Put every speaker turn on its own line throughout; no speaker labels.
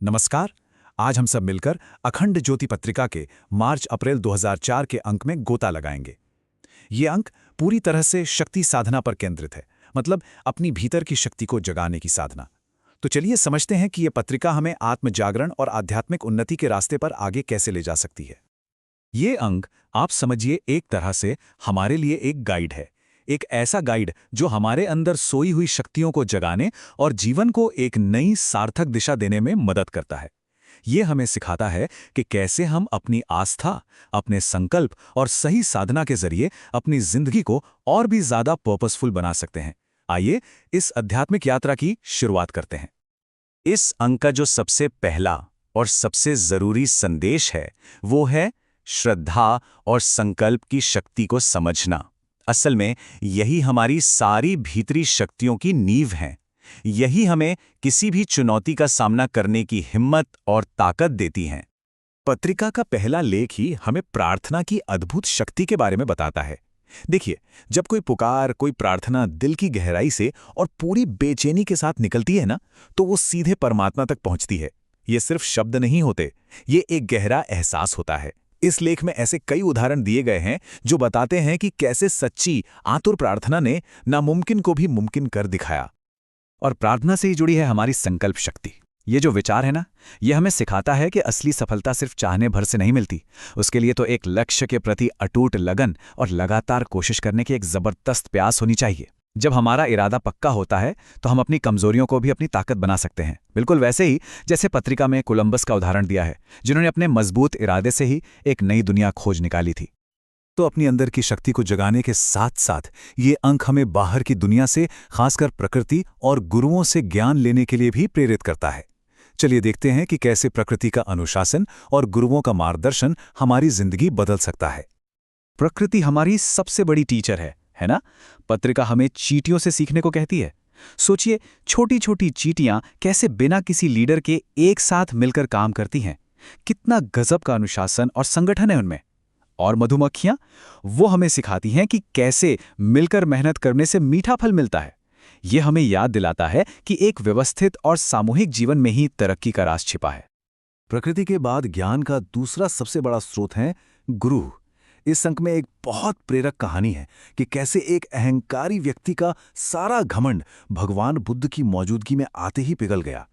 नमस्कार। आज हम सब मिलकर अखंड ज्योति पत्रिका के मार्च-अप्रैल 2004 के अंक में गोता लगाएंगे। ये अंक पूरी तरह से शक्ति साधना पर केंद्रित है, मतलब अपनी भीतर की शक्ति को जगाने की साधना। तो चलिए समझते हैं कि ये पत्रिका हमें आत्म जागरण और आध्यात्मिक उन्नति के रास्ते पर आगे कैसे ले जा सकती है। ये अंक आप समझिए एक तरह से हमारे लिए एक गाइड है, एक ऐसा गाइड जो हमारे अंदर सोई हुई शक्तियों को जगाने और जीवन को एक नई सार्थक दिशा देने में मदद करता है। ये हमें सिखाता है कि कैसे हम अपनी आस्था, अपने संकल्प और सही साधना के जरिए अपनी जिंदगी को और भी ज्यादा पर्पसफुल बना सकते हैं। आइए इस आध्यात्मिक यात्रा की शुरुआत करते हैं। इस अंक का जो सबसे पहला और सबसे जरूरी संदेश है वो है श्रद्धा और संकल्प की शक्ति को समझना। असल में यही हमारी सारी भीतरी शक्तियों की नींव है। यही हमें किसी भी चुनौती का सामना करने की हिम्मत और ताकत देती हैं। पत्रिका का पहला लेख ही हमें प्रार्थना की अद्भुत शक्ति के बारे में बताता है। देखिए, जब कोई पुकार, कोई प्रार्थना दिल की गहराई से और पूरी बेचैनी के साथ निकलती है ना, तो वो सीधे परमात्मा तक पहुंचती है। ये सिर्फ शब्द नहीं होते, ये एक गहरा एहसास होता है। इस लेख में ऐसे कई उदाहरण दिए गए हैं जो बताते हैं कि कैसे सच्ची आतुर प्रार्थना ने नामुमकिन को भी मुमकिन कर दिखाया। और प्रार्थना से ही जुड़ी है हमारी संकल्प शक्ति। ये जो विचार है ना, ये हमें सिखाता है कि असली सफलता सिर्फ चाहने भर से नहीं मिलती। उसके लिए तो एक लक्ष्य के प्रति अटूट लगन और लगातार कोशिश करने की एक जबरदस्त प्यास होनी चाहिए। जब हमारा इरादा पक्का होता है तो हम अपनी कमजोरियों को भी अपनी ताकत बना सकते हैं। बिल्कुल वैसे ही जैसे पत्रिका में कोलंबस का उदाहरण दिया है, जिन्होंने अपने मजबूत इरादे से ही एक नई दुनिया खोज निकाली थी। तो अपनी अंदर की शक्ति को जगाने के साथ साथ ये अंक हमें बाहर की दुनिया से, खासकर प्रकृति और गुरुओं से ज्ञान लेने के लिए भी प्रेरित करता है। चलिए देखते हैं कि कैसे प्रकृति का अनुशासन और गुरुओं का मार्गदर्शन हमारी जिंदगी बदल सकता है। प्रकृति हमारी सबसे बड़ी टीचर है ना? पत्रिका हमें चींटियों से सीखने को कहती है। सोचिए, छोटी छोटी चींटियां कैसे बिना किसी लीडर के एक साथ मिलकर काम करती हैं। कितना गजब का अनुशासन और संगठन है उनमें। और मधुमक्खियां, वो हमें सिखाती हैं कि कैसे मिलकर मेहनत करने से मीठा फल मिलता है। ये हमें याद दिलाता है कि एक व्यवस्थित और सामूहिक जीवन में ही तरक्की का राज छिपा है। प्रकृति के बाद ज्ञान का दूसरा सबसे बड़ा स्रोत है गुरु। इस अंक में एक बहुत प्रेरक कहानी है कि कैसे एक अहंकारी व्यक्ति का सारा घमंड भगवान बुद्ध की मौजूदगी में आते ही पिघल गया।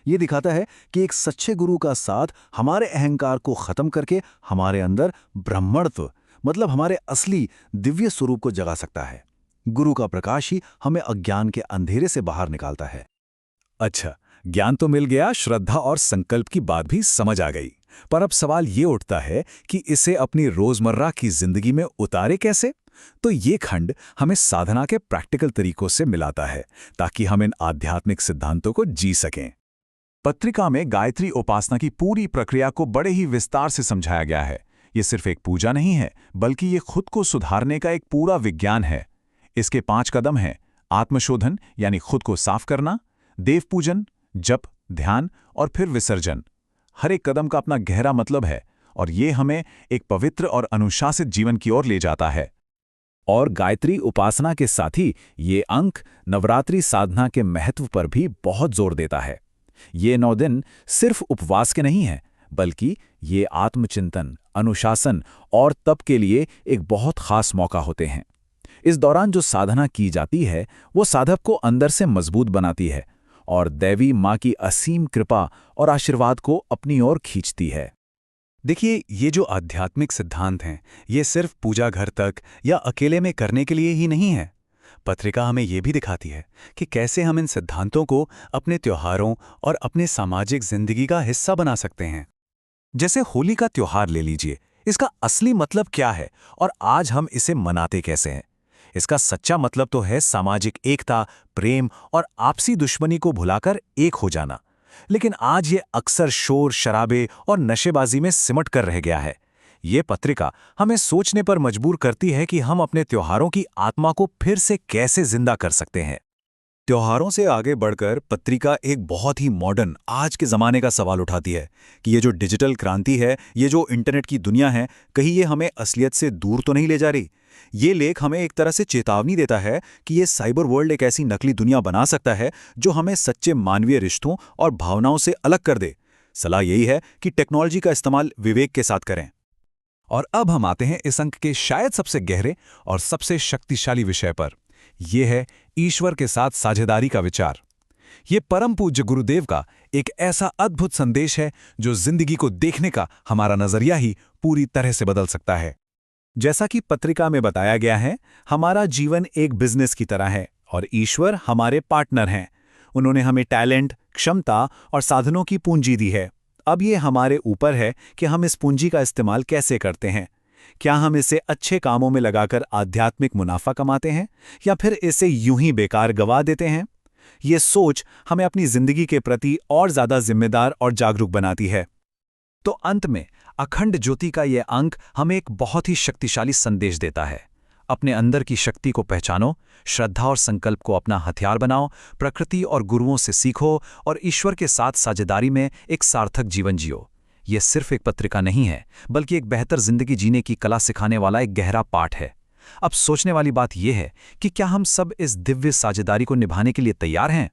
ये दिखाता है कि एक सच्चे गुरु का साथ हमारे अहंकार को खत्म करके हमारे अंदर ब्रह्मण्त्व, मतलब हमारे असली दिव्य स्वरूप को जगा सकता है। गुरु का प्रकाश ही हमें अज्ञान के अंधेरे से बाहर निकालता है। अच्छा, ज्ञान तो मिल गया, श्रद्धा और संकल्प की बात भी समझ आ गई। पर अब सवाल ये उठता है कि इसे अपनी रोजमर्रा की जिंदगी में उतारे कैसे? तो ये खंड हमें साधना के प्रैक्टिकल तरीकों से मिलाता है ताकि हम इन आध्यात्मिक सिद्धांतों को जी सकें। पत्रिका में गायत्री उपासना की पूरी प्रक्रिया को बड़े ही विस्तार से समझाया गया है। ये सिर्फ एक पूजा नहीं है, बल्कि ये खुद को सुधारने का एक पूरा विज्ञान है। इसके 5 कदम हैं: आत्मशोधन यानी खुद को साफ करना, देव पूजन, जप, ध्यान और फिर विसर्जन। हर एक कदम का अपना गहरा मतलब है और ये हमें एक पवित्र और अनुशासित जीवन की ओर ले जाता है। और गायत्री उपासना के साथ ही ये अंक नवरात्रि साधना के महत्व पर भी बहुत जोर देता है। ये 9 दिन सिर्फ उपवास के नहीं हैं, बल्कि ये आत्मचिंतन, अनुशासन और तप के लिए एक बहुत खास मौका होते हैं। इस दौरान जो साधना की जाती है वो साधक को अंदर से मजबूत बनाती है और दैवी माँ की असीम कृपा और आशीर्वाद को अपनी ओर खींचती है। देखिए, ये जो आध्यात्मिक सिद्धांत हैं, ये सिर्फ पूजा घर तक या अकेले में करने के लिए ही नहीं है। पत्रिका हमें ये भी दिखाती है कि कैसे हम इन सिद्धांतों को अपने त्योहारों और अपने सामाजिक जिंदगी का हिस्सा बना सकते हैं। जैसे होली का त्योहार ले लीजिए, इसका असली मतलब क्या है और आज हम इसे मनाते कैसे हैं? इसका सच्चा मतलब तो है सामाजिक एकता, प्रेम और आपसी दुश्मनी को भुलाकर एक हो जाना। लेकिन आज ये अक्सर शोर, शराबे और नशेबाजी में सिमट कर रह गया है। ये पत्रिका हमें सोचने पर मजबूर करती है कि हम अपने त्योहारों की आत्मा को फिर से कैसे जिंदा कर सकते हैं। त्योहारों से आगे बढ़कर पत्रिका एक बहुत ही मॉडर्न, आज के ज़माने का सवाल उठाती है कि ये जो डिजिटल क्रांति है, ये जो इंटरनेट की दुनिया है, कहीं ये हमें असलियत से दूर तो नहीं ले जा रही? ये लेख हमें एक तरह से चेतावनी देता है कि ये साइबर वर्ल्ड एक ऐसी नकली दुनिया बना सकता है जो हमें सच्चे मानवीय रिश्तों और भावनाओं से अलग कर दे। सलाह यही है कि टेक्नोलॉजी का इस्तेमाल विवेक के साथ करें। और अब हम आते हैं इस अंक के शायद सबसे गहरे और सबसे शक्तिशाली विषय पर। यह है ईश्वर के साथ साझेदारी का विचार। ये परम पूज्य गुरुदेव का एक ऐसा अद्भुत संदेश है जो जिंदगी को देखने का हमारा नजरिया ही पूरी तरह से बदल सकता है। जैसा कि पत्रिका में बताया गया है, हमारा जीवन एक बिजनेस की तरह है और ईश्वर हमारे पार्टनर हैं। उन्होंने हमें टैलेंट, क्षमता और साधनों की पूंजी दी है। अब ये हमारे ऊपर है कि हम इस पूंजी का इस्तेमाल कैसे करते हैं। क्या हम इसे अच्छे कामों में लगाकर आध्यात्मिक मुनाफा कमाते हैं या फिर इसे यूं ही बेकार गवा देते हैं? ये सोच हमें अपनी जिंदगी के प्रति और ज्यादा जिम्मेदार और जागरूक बनाती है। तो अंत में अखंड ज्योति का यह अंक हमें एक बहुत ही शक्तिशाली संदेश देता है। अपने अंदर की शक्ति को पहचानो, श्रद्धा और संकल्प को अपना हथियार बनाओ, प्रकृति और गुरुओं से सीखो और ईश्वर के साथ साझेदारी में एक सार्थक जीवन जियो। यह सिर्फ एक पत्रिका नहीं है, बल्कि एक बेहतर जिंदगी जीने की कला सिखाने वाला एक गहरा पाठ है। अब सोचने वाली बात यह है कि क्या हम सब इस दिव्य साझेदारी को निभाने के लिए तैयार हैं?